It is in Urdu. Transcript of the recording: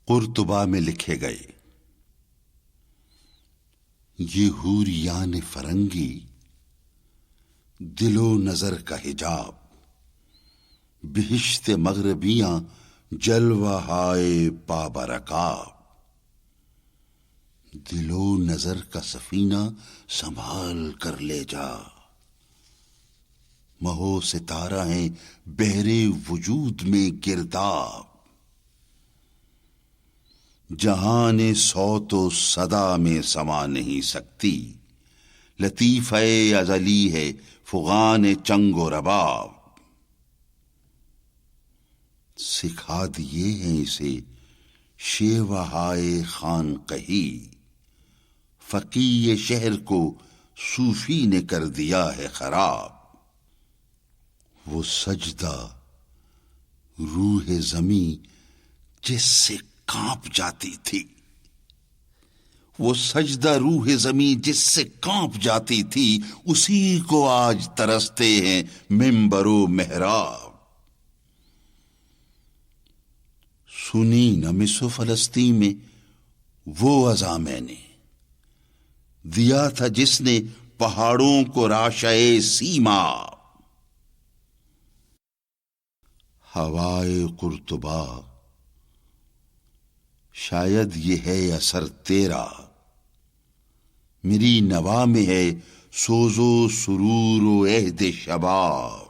قرطبہ میں لکھے گئے۔ یہ حوریان فرنگی دل و نظر کا حجاب، بہشت مغربیاں جلوہ ہائے پابرکاب، دل و نظر کا سفینہ سنبھال کر لے جا، مہو ستارہ ہیں بحرے وجود میں گرداب، جہان صوت و صدا میں سما نہیں سکتی، لطیفہ ازلی ہے فغان چنگ و رباب، سکھا دیے ہیں اسے شیوہائے خانقہی، فقیہ شہر کو صوفی نے کر دیا ہے خراب، وہ سجدہ روح زمیں جس سے کانپ جاتی تھی، وہ سجدہ روح زمیں جس سے کانپ جاتی تھی، اسی کو آج ترستے ہیں منبر و محراب، سنی نہ مصر و فلسطین میں وہ اذاں میں نے دیا تھا جس نے پہاڑوں کو راشئے سیما، ہوائے قرطبہ شاید یہ ہے اثر تیرا، میری نوا میں ہے سوز و سرور و عہد شباب،